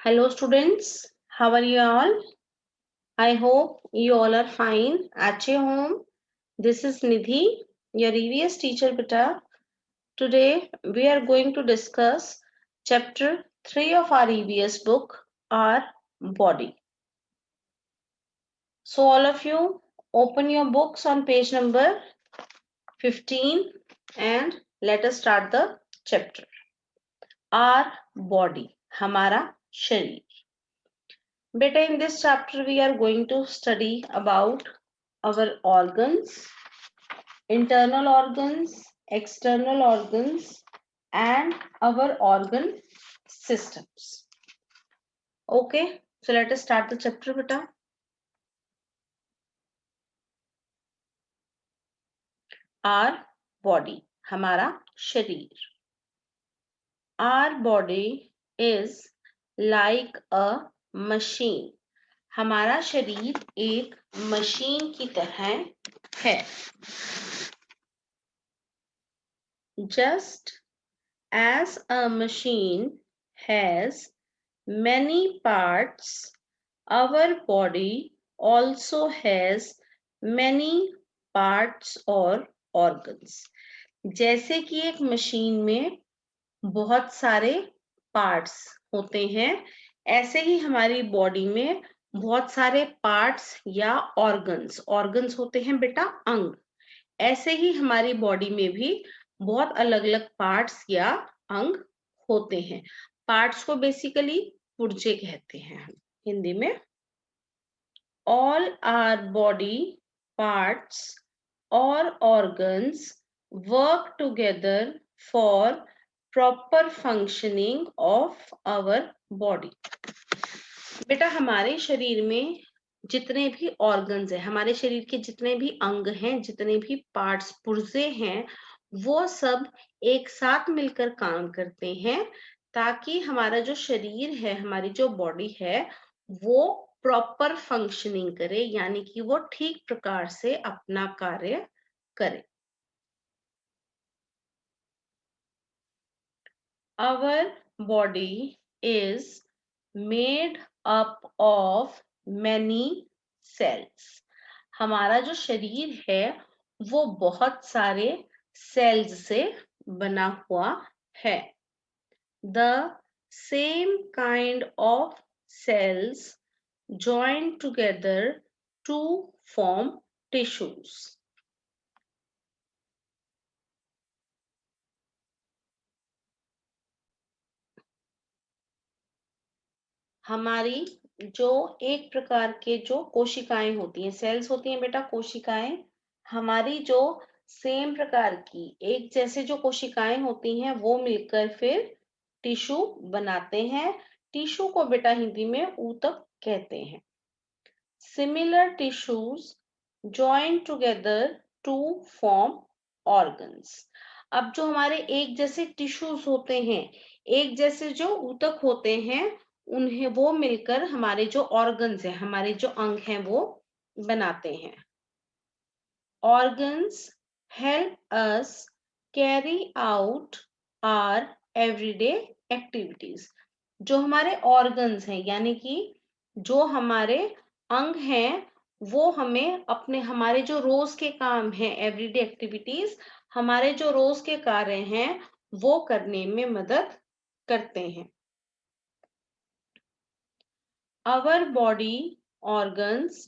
Hello students, how are you all? I hope you all are fine at your home. This is Nidhi, your EVS teacher beta. Today we are going to discuss chapter 3 of our EVS book, Our Body. So all of you open your books on page number 15 and let us start the chapter. Our Body, हमारा शरीर. Beta, in this chapter, we are going to study about our organs, internal organs, external organs, and our organ systems. Okay, so let us start the chapter, beta. Our body, हमारा शरीर. Our body is like a machine. हमारा शरीर एक machine की तरह है. Just as a machine has many parts, our body also has many parts or organs. जैसे कि एक मशीन में बहुत सारे पार्ट्स होते हैं, ऐसे ही हमारी बॉडी में बहुत सारे पार्ट्स या ऑर्गन्स होते हैं बेटा, अंग. ऐसे ही हमारी बॉडी में भी बहुत अलग अलग पार्ट्स या अंग होते हैं. पार्ट्स को बेसिकली पुर्जे कहते हैं हम हिंदी में. ऑल आर बॉडी पार्ट्स और organs work together for proper functioning of our body. बेटा हमारे शरीर में जितने भी ऑर्गन्स हैं, हमारे शरीर के जितने भी अंग हैं, जितने भी पार्ट्स पुर्जे हैं, वो सब एक साथ मिलकर काम करते हैं ताकि हमारा जो शरीर है, हमारी जो बॉडी है, वो प्रॉपर फंक्शनिंग करे, यानी कि वो ठीक प्रकार से अपना कार्य करे. Our body is made up of many cells. हमारा जो शरीर है वो बहुत सारे सेल्स से बना हुआ है. The same kind of cells join together to form tissues. हमारी जो एक प्रकार के जो कोशिकाएं होती हैं, सेल्स होती हैं बेटा, कोशिकाएं, हमारी जो सेम प्रकार की एक जैसे जो कोशिकाएं होती हैं वो मिलकर फिर टिश्यू बनाते हैं. टिश्यू को बेटा हिंदी में ऊतक कहते हैं. Similar tissues join together to form organs. अब जो हमारे एक जैसे टिश्यूज होते हैं, एक जैसे जो ऊतक होते हैं, उन्हें वो मिलकर हमारे जो ऑर्गन्स हैं, हमारे जो अंग हैं, वो बनाते हैं. Organs help us carry out our everyday activities. जो हमारे ऑर्गन्स हैं, यानी कि जो हमारे अंग हैं, वो हमें अपने हमारे जो रोज के काम हैं, एवरीडे एक्टिविटीज, हमारे जो रोज के कार्य हैं वो करने में मदद करते हैं. Our body organs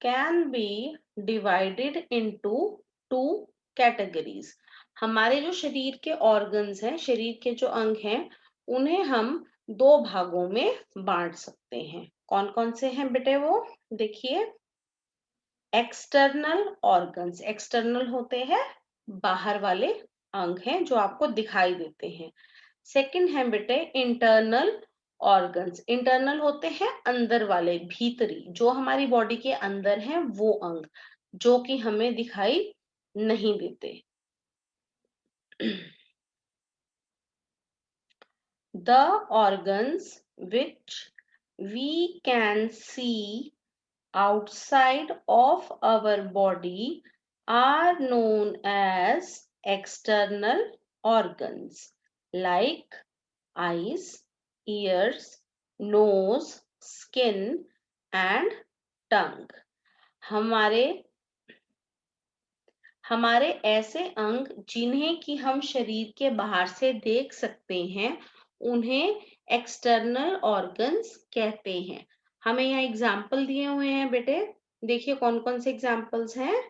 can be divided into two categories. हमारे जो शरीर के ऑर्गन्स हैं, शरीर के जो अंग हैं, उन्हें हम दो भागों में बांट सकते हैं. कौन कौन से हैं बेटे वो देखिए. एक्सटर्नल ऑर्गन्स, एक्सटर्नल होते हैं बाहर वाले अंग हैं जो आपको दिखाई देते हैं. सेकंड है बेटे इंटरनल ऑर्गन्स. इंटरनल होते हैं अंदर वाले, भीतरी, जो हमारी बॉडी के अंदर हैं वो अंग, जो कि हमें दिखाई नहीं देते. The organs which we can see outside of our body are known as external organs like eyes, ears, nose, skin and tongue. हमारे ऐसे अंग जिन्हें कि हम शरीर के बाहर से देख सकते हैं, उन्हें एक्सटर्नल ऑर्गन्स कहते हैं। हमें यहाँ एग्जाम्पल दिए हुए हैं बेटे, देखिए कौन कौन से एग्जाम्पल्स हैं।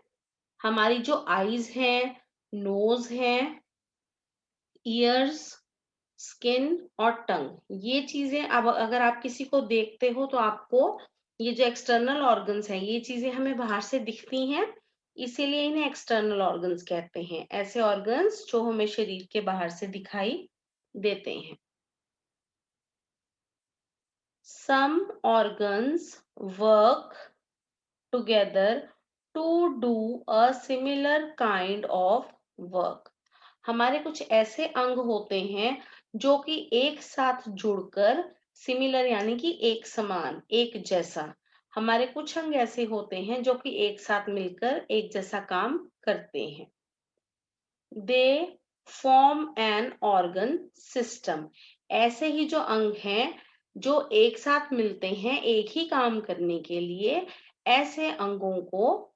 हमारी जो आईज हैं, नोज है, ईयर्स, स्किन और टंग, ये चीजें अब अगर आप किसी को देखते हो तो आपको ये जो एक्सटर्नल ऑर्गन्स हैं, ये चीजें हमें बाहर से दिखती हैं, इसीलिए इन्हें एक्सटर्नल ऑर्गन्स कहते हैं। ऐसे ऑर्गन्स जो हमें शरीर के बाहर से दिखाई देते हैं। Some organs work together to do a similar kind of work. हमारे कुछ ऐसे अंग होते हैं जो कि एक साथ जुड़कर सिमिलर यानी कि एक समान, एक जैसा, हमारे कुछ अंग ऐसे होते हैं जो कि एक साथ मिलकर एक जैसा काम करते हैं। They form an organ system. ऐसे ही जो अंग हैं जो एक साथ मिलते हैं एक ही काम करने के लिए, ऐसे अंगों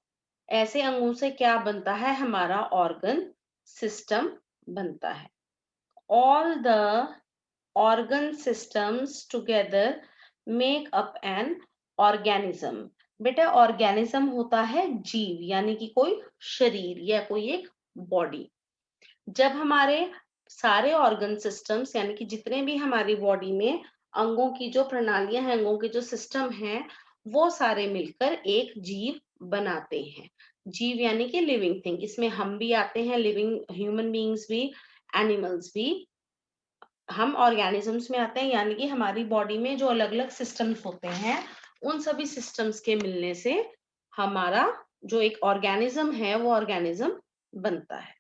से क्या बनता है, हमारा ऑर्गन सिस्टम बनता है। All the organ systems together make up an organism. बेटा ऑर्गेनिज्म होता है जीव, यानी कि कोई शरीर या कोई एक बॉडी। जब हमारे सारे ऑर्गन सिस्टम्स यानी कि जितने भी हमारी बॉडी में अंगों की जो प्रणालियां हैं, अंगों के जो सिस्टम हैं, वो सारे मिलकर एक जीव बनाते हैं। जीव यानी कि लिविंग थिंग, इसमें हम भी आते हैं, लिविंग ह्यूमन बीइंग्स भी, एनिमल्स भी, हम ऑर्गेनिजम्स में आते हैं। यानी कि हमारी बॉडी में जो अलग अलग सिस्टम्स होते हैं, उन सभी सिस्टम्स के मिलने से हमारा जो एक ऑर्गेनिज्म है वो ऑर्गेनिज्म बनता है।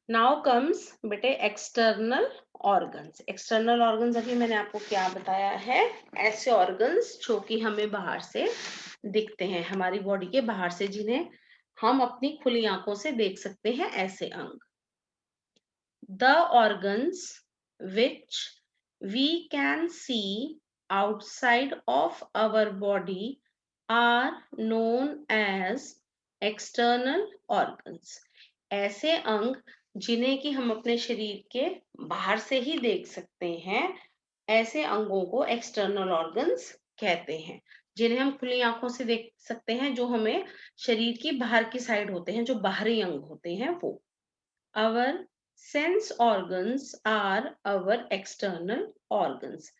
नाउ कम्स बेटे एक्सटर्नल ऑर्गन्स। एक्सटर्नल ऑर्गन्स अभी मैंने आपको क्या बताया है, ऐसे ऑर्गन्स जो कि हमें बाहर से दिखते हैं, हमारी बॉडी के बाहर से, जिन्हें हम अपनी खुली आंखों से देख सकते हैं, ऐसे अंग। The organs which we can see outside of our body are known as external organs. ऐसे अंग जिन्हें कि हम अपने शरीर के बाहर से ही देख सकते हैं, ऐसे अंगों को एक्सटर्नल ऑर्गन्स कहते हैं। जिन्हें हम खुली आंखों से देख सकते हैं, जो हमें शरीर की बाहर की साइड होते हैं, जो बाहरी अंग होते हैं वो। Our sense organs are our external organs.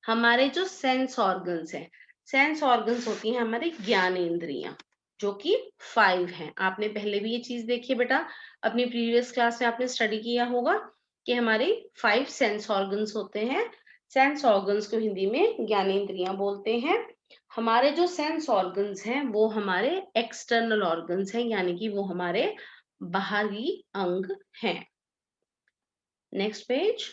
हमारे जो सेंस ऑर्गन्स हैं, सेंस ऑर्गन्स होती हैं हमारी ज्ञानेंद्रियां, जो कि 5 हैं। आपने पहले भी ये चीज देखी है बेटा, अपनी प्रीवियस क्लास में आपने स्टडी किया होगा कि हमारे 5 सेंस ऑर्गन्स होते हैं। सेंस ऑर्गन्स को हिंदी में ज्ञानेंद्रियां बोलते हैं। हमारे जो सेंस ऑर्गन्स हैं वो हमारे एक्सटर्नल ऑर्गन्स हैं, यानी कि वो हमारे बाहरी अंग हैं। Next page,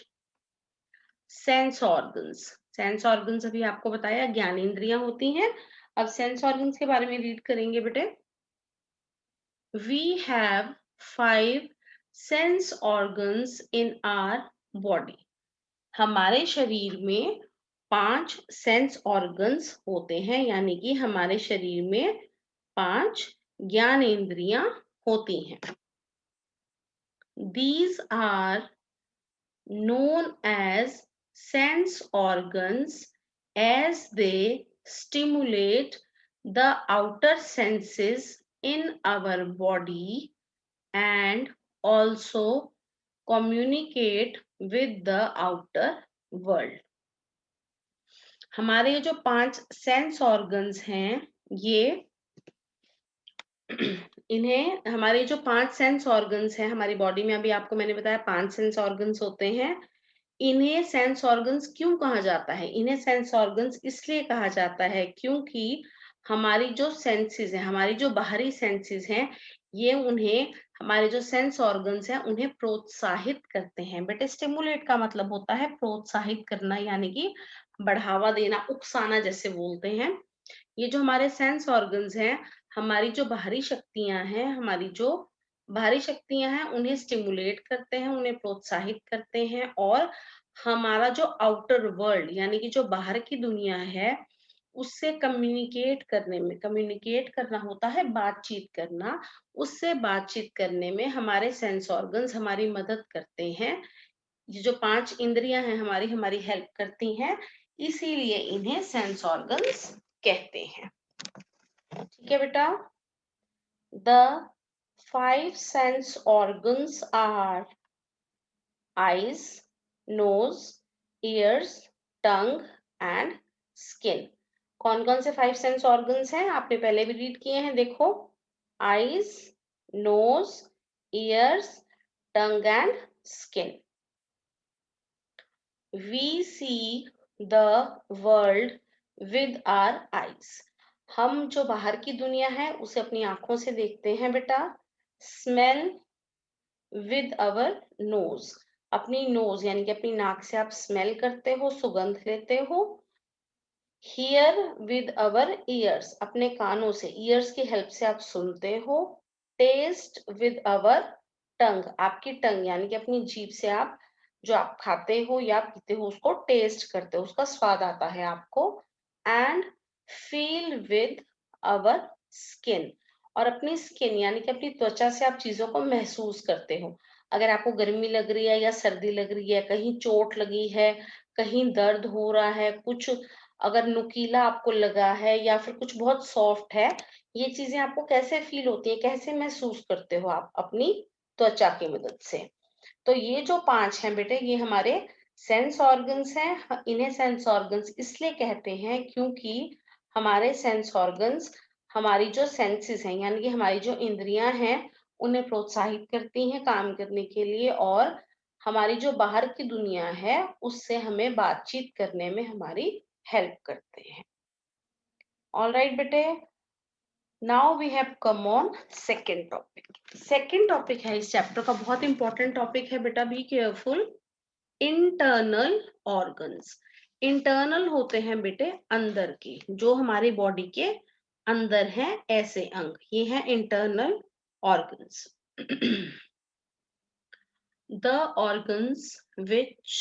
sense organs. Sense organs अभी आपको बताया ज्ञानेंद्रियां होती हैं। अब सेंस ऑर्गन्स के बारे में रीड करेंगे बेटे। We have 5 sense organs in our body. हमारे शरीर में 5 सेंस ऑर्गन्स होते हैं, यानी कि हमारे शरीर में 5 ज्ञानेंद्रियां होती हैं। These are known as sense organs as they stimulate the outer senses in our body and also communicate with the outer world. हमारे जो 5 सेंस ऑर्गन्स हैं, ये इन्हें हमारे जो 5 सेंस ऑर्गन्स हैं हमारी बॉडी में, अभी आपको मैंने बताया 5 सेंस ऑर्गन्स होते हैं। इन्हें सेंस ऑर्गन्स क्यों कहा जाता है? इन्हें सेंस ऑर्गन्स इसलिए कहा जाता है क्योंकि हमारी जो सेंसेस हैं, हमारी जो बाहरी सेंसेस हैं, ये उन्हें, हमारे जो सेंस ऑर्गन्स हैं उन्हें प्रोत्साहित करते हैं। बट स्टिमुलेट का मतलब होता है प्रोत्साहित करना, यानी कि बढ़ावा देना, उकसाना जैसे बोलते हैं। ये जो हमारे सेंस ऑर्गन्स हैं, हमारी जो बाहरी शक्तियां हैं, हमारी जो बाहरी शक्तियां हैं उन्हें स्टिमुलेट करते हैं, उन्हें प्रोत्साहित करते हैं और हमारा जो आउटर वर्ल्ड यानी कि जो बाहर की दुनिया है उससे कम्युनिकेट करना होता है बातचीत करना। उससे बातचीत करने में हमारे सेंस ऑर्गन्स हमारी मदद करते हैं। ये जो 5 इंद्रियां हैं हमारी हमारी हेल्प करती हैं, इसीलिए इन्हें सेंस ऑर्गन्स कहते हैं। ठीक है बेटा। The 5 sense organs are eyes, nose, ears, tongue and skin। कौन कौन से 5 सेंस ऑर्गन्स हैं आपने पहले भी रीड किए हैं, देखो। eyes, nose, ears, tongue and skin। we see the world with our eyes। हम जो बाहर की दुनिया है उसे अपनी आंखों से देखते हैं बेटा। स्मेल विद अवर नोज, अपनी नोज यानी कि अपनी नाक से आप स्मेल करते हो, सुगंध लेते हो। हियर विद अवर ईयर्स, अपने कानों से, ईयर्स की हेल्प से आप सुनते हो। टेस्ट विद अवर टंग, आपकी टंग यानी कि अपनी जीभ से आप जो आप खाते हो या पीते हो उसको टेस्ट करते हो, उसका स्वाद आता है आपको। And feel with our skin, और अपनी स्किन यानी कि अपनी त्वचा से आप चीजों को महसूस करते हो। अगर आपको गर्मी लग रही है या सर्दी लग रही है, कहीं चोट लगी है, कहीं दर्द हो रहा है, कुछ अगर नुकीला आपको लगा है या फिर कुछ बहुत सॉफ्ट है, ये चीजें आपको कैसे फील होती है, कैसे महसूस करते हो आप अपनी त्वचा की मदद से। तो ये जो 5 हैं बेटे ये हमारे सेंस ऑर्गन्स हैं। इन्हें सेंस ऑर्गन्स इसलिए कहते हैं क्योंकि हमारे सेंस ऑर्गन्स हमारी जो सेंसेस हैं यानी कि हमारी जो इंद्रियां हैं उन्हें प्रोत्साहित करती हैं काम करने के लिए, और हमारी जो बाहर की दुनिया है उससे हमें बातचीत करने में हमारी हेल्प करते हैं। ऑल राइट बेटे, now we have come on second topic. Second topic है इस चैप्टर का, बहुत इंपॉर्टेंट टॉपिक है बेटा, be careful. Internal organs. Internal होते हैं बेटे अंदर के, जो हमारी बॉडी के अंदर हैं ऐसे अंग, ये हैं internal organs. The organs which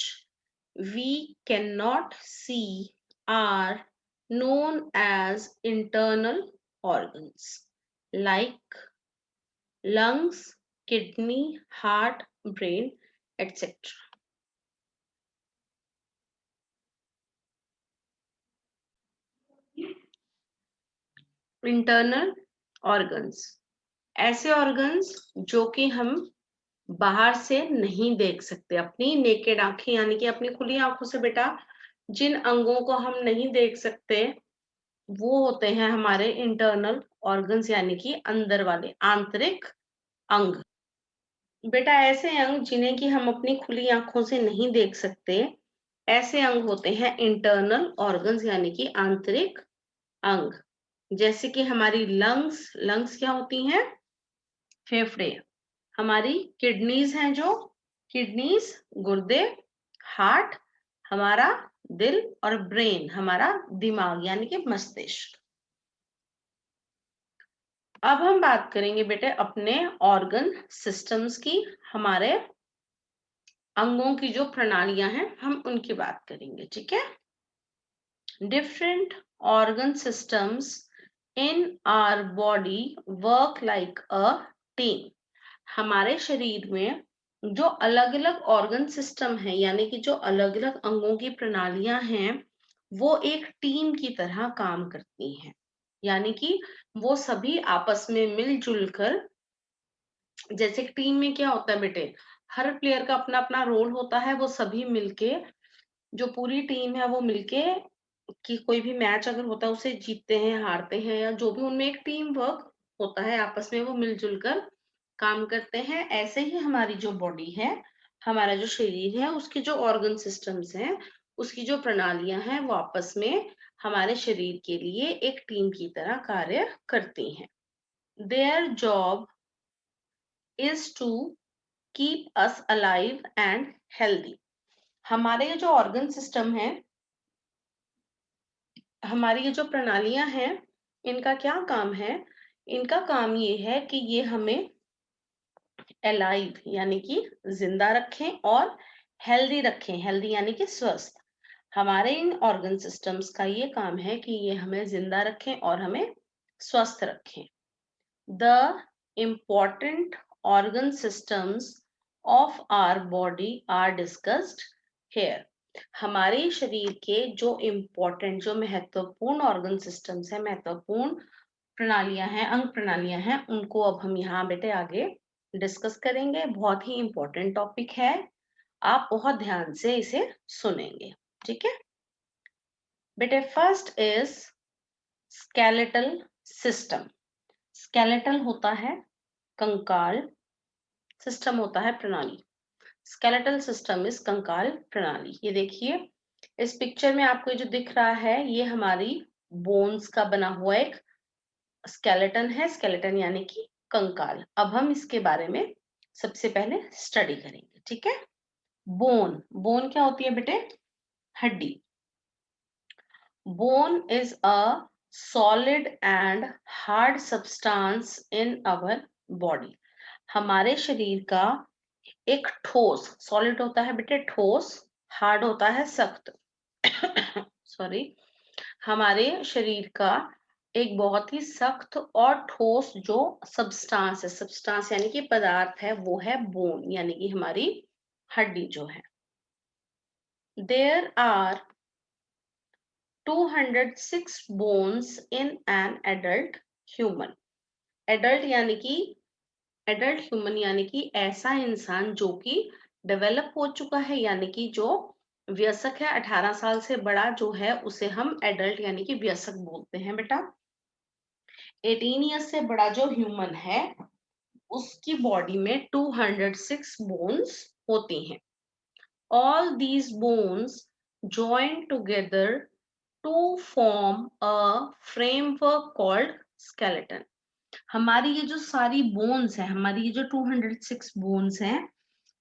we cannot see are known as internal organs like lungs, kidney, heart, brain, etc. Internal organs, ऐसे ऑर्गन्स जो कि हम बाहर से नहीं देख सकते अपनी नेकेड आंखें यानी कि अपनी खुली आंखों से बेटा, जिन अंगों को हम नहीं देख सकते वो होते हैं हमारे इंटरनल ऑर्गन्स यानी कि अंदर वाले आंतरिक अंग। बेटा ऐसे अंग जिन्हें कि हम अपनी खुली आंखों से नहीं देख सकते, ऐसे अंग होते हैं इंटरनल ऑर्गन्स यानी कि आंतरिक अंग। जैसे कि हमारी लंग्स, लंग्स क्या होती हैं, फेफड़े। हमारी किडनीज हैं जो, किडनीज गुर्दे। हार्ट हमारा दिल, और ब्रेन हमारा दिमाग यानी कि मस्तिष्क। अब हम बात करेंगे बेटे अपने ऑर्गन सिस्टम्स की, हमारे अंगों की जो प्रणालियां हैं हम उनकी बात करेंगे, ठीक है। Different organ systems in our body work like a team. हमारे शरीर में जो अलग अलग ऑर्गन सिस्टम है यानी कि जो अलग अलग अंगों की प्रणालियां हैं वो एक टीम की तरह काम करती हैं, यानी कि वो सभी आपस में मिलजुल कर, जैसे टीम में क्या होता है बेटे, हर प्लेयर का अपना अपना रोल होता है, वो सभी मिलके, जो पूरी टीम है वो मिलके कि कोई भी मैच अगर होता है उसे जीतते हैं हारते हैं या जो भी, उनमें एक टीम वर्क होता है, आपस में वो मिलजुल कर काम करते हैं। ऐसे ही हमारी जो बॉडी है, हमारा जो शरीर है, उसके जो ऑर्गन सिस्टम्स हैं, उसकी जो प्रणालियां हैं वो आपस में हमारे शरीर के लिए एक टीम की तरह कार्य करती हैं। Their job is to keep us alive and healthy. हमारे ये जो ऑर्गन सिस्टम है, हमारी ये जो प्रणालियां हैं, इनका क्या काम है, इनका काम ये है कि ये हमें अलाइव यानी कि जिंदा रखें और हेल्दी रखें, हेल्दी यानी कि स्वस्थ। हमारे इन ऑर्गन सिस्टम्स का ये काम है कि ये हमें जिंदा रखें और हमें स्वस्थ रखें। The important organ systems of our body are discussed here. हमारे शरीर के जो इम्पोर्टेंट, जो महत्वपूर्ण ऑर्गन सिस्टम्स हैं, महत्वपूर्ण प्रणालियां हैं, अंग प्रणालियां हैं, उनको अब हम यहाँ बेटे आगे डिस्कस करेंगे। बहुत ही इम्पोर्टेंट टॉपिक है, आप बहुत ध्यान से इसे सुनेंगे, ठीक है बेटे। First is skeletal system. Skeletal होता है कंकाल, सिस्टम होता है प्रणाली। स्केलेटल सिस्टम इज कंकाल प्रणाली। ये देखिए इस पिक्चर में आपको जो दिख रहा है ये हमारी बोन्स का बना हुआ एक स्केलेटन है। स्केलेटन यानी कि कंकाल। अब हम इसके बारे में सबसे पहले स्टडी करेंगे, ठीक है। बोन, बोन क्या होती है बेटे? हड्डी। Bone is a solid and hard substance in our body. हमारे शरीर का एक ठोस, सॉलिड होता है बेटे ठोस, हार्ड होता है सख्त। सॉरी, हमारे शरीर का एक बहुत ही सख्त और ठोस जो सब्सटेंस है, सब्सटेंस यानी कि पदार्थ है, वो है बोन यानी कि हमारी हड्डी जो है। There are 206 bones in an adult human. Adult यानी कि एडल्ट ह्यूमन यानी कि ऐसा इंसान जो कि डेवलप हो चुका है, यानी कि जो वयस्क है, 18 साल से बड़ा जो है उसे हम एडल्ट यानी कि वयस्क बोलते हैं बेटा। 18 ईयर्स से बड़ा जो ह्यूमन है उसकी बॉडी में 206 बोन्स होती हैं। All these bones join together to form a framework called skeleton. हमारी ये जो सारी बोन्स है, हमारी ये जो 206 बोन्स हैं,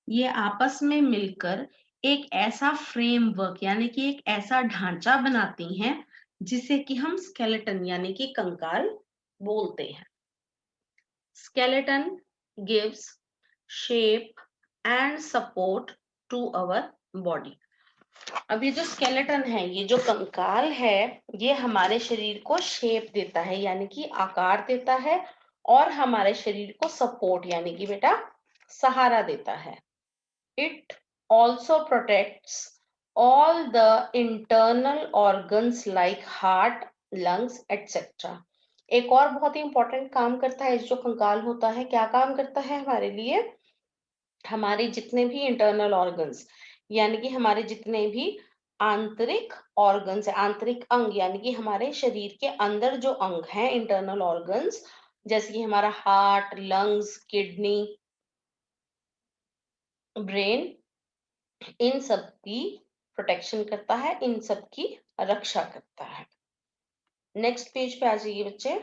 ये आपस में मिलकर एक ऐसा फ्रेमवर्क यानी कि एक ऐसा ढांचा बनाती हैं जिसे कि हम स्केलेटन यानी कि कंकाल बोलते हैं। Skeleton gives shape and support to our body. अब ये जो स्केलेटन है, ये जो कंकाल है, ये हमारे शरीर को शेप देता है यानी कि आकार देता है और हमारे शरीर को सपोर्ट यानी कि बेटा सहारा देता है। It also protects all the internal organs like heart, lungs etcetera. एक और बहुत ही इंपॉर्टेंट काम करता है जो कंकाल होता है। क्या काम करता है हमारे लिए? हमारे जितने भी इंटरनल ऑर्गन्स यानी कि हमारे जितने भी आंतरिक ऑर्गन्स है, आंतरिक अंग यानी कि हमारे शरीर के अंदर जो अंग हैं, इंटरनल ऑर्गन्स, जैसे कि हमारा हार्ट, लंग्स, किडनी, ब्रेन, इन सब की प्रोटेक्शन करता है, इन सब की रक्षा करता है। नेक्स्ट पेज पे आ जाइए बच्चे।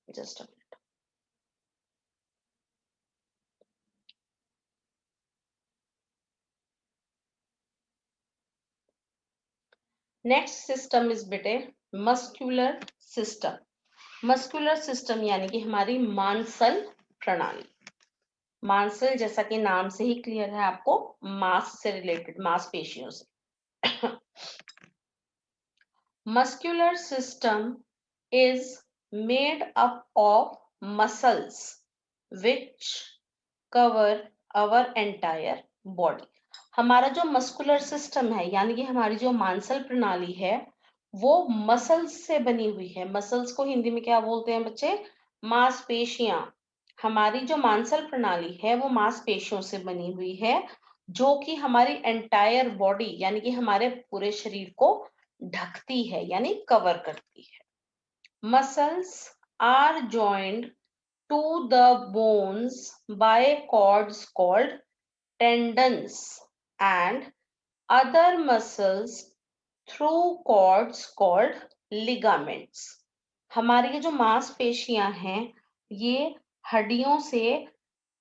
जस्ट नेक्स्ट सिस्टम इज बेटे मस्कुलर सिस्टम। मस्कुलर सिस्टम यानी कि हमारी मांसल प्रणाली। मांसल जैसा कि नाम से ही क्लियर है आपको, मांस से रिलेटेड, मांसपेशियों से। Muscular system is made up of muscles which cover our entire body. हमारा जो मस्कुलर सिस्टम है यानी कि हमारी जो मांसल प्रणाली है वो मसल्स से बनी हुई है। मसल्स को हिंदी में क्या बोलते हैं बच्चे? मांसपेशियां। हमारी जो मांसल प्रणाली है वो मांसपेशियों से बनी हुई है जो कि हमारी एंटायर बॉडी यानी कि हमारे पूरे शरीर को ढकती है यानी कवर करती है। Muscles are joined to the bones by cords called tendons and other muscles through cords called ligaments. हमारी ये जो मांसपेशियां हैं ये हड्डियों से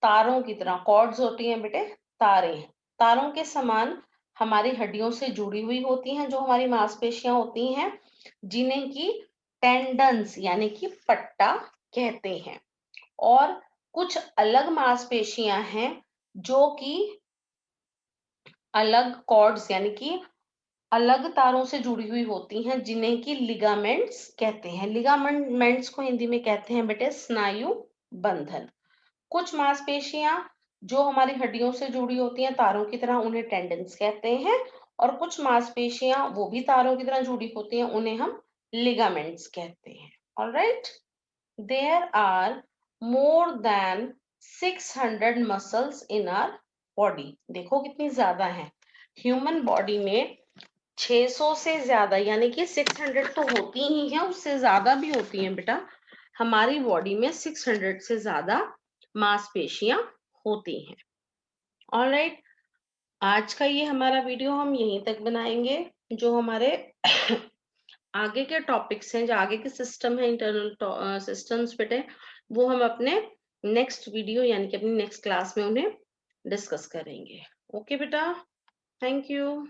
तारों की तरह, कॉर्ड्स होती हैं बेटे तारें, तारों के समान हमारी हड्डियों से जुड़ी हुई होती हैं जो हमारी मांसपेशियां होती हैं, जिन्हें की टेंडन्स यानी कि पट्टा कहते हैं। और कुछ अलग मांसपेशियां हैं जो कि अलग कॉर्ड्स यानी कि अलग तारों से जुड़ी हुई होती हैं, जिन्हें कि लिगामेंट्स कहते हैं। लिगामेंट्स को हिंदी में कहते हैं बेटे स्नायु बंधन। कुछ मांसपेशियां जो हमारी हड्डियों से जुड़ी होती हैं तारों की तरह, उन्हें टेंडन्स कहते हैं। और कुछ मांसपेशियां वो भी तारों की तरह जुड़ी होती हैं, उन्हें हम लिगामेंट्स कहते हैं। Alright, there are more than 600 muscles in our body. देखो कितनी ज्यादा है। ह्यूमन बॉडी में 600 से ज्यादा यानी कि 600 तो होती ही है, उससे ज्यादा भी होती हैं बेटा। हमारी बॉडी में 600 से ज्यादा मांसपेशियां होती हैं। ऑलराइट, आज का ये हमारा वीडियो हम यहीं तक बनाएंगे। जो हमारे आगे के टॉपिक्स हैं, जो आगे के सिस्टम है, इंटरनल सिस्टम्स बेटे, वो हम अपने नेक्स्ट वीडियो यानी कि अपनी नेक्स्ट क्लास में उन्हें डिस्कस करेंगे। ओके बेटा, थैंक यू।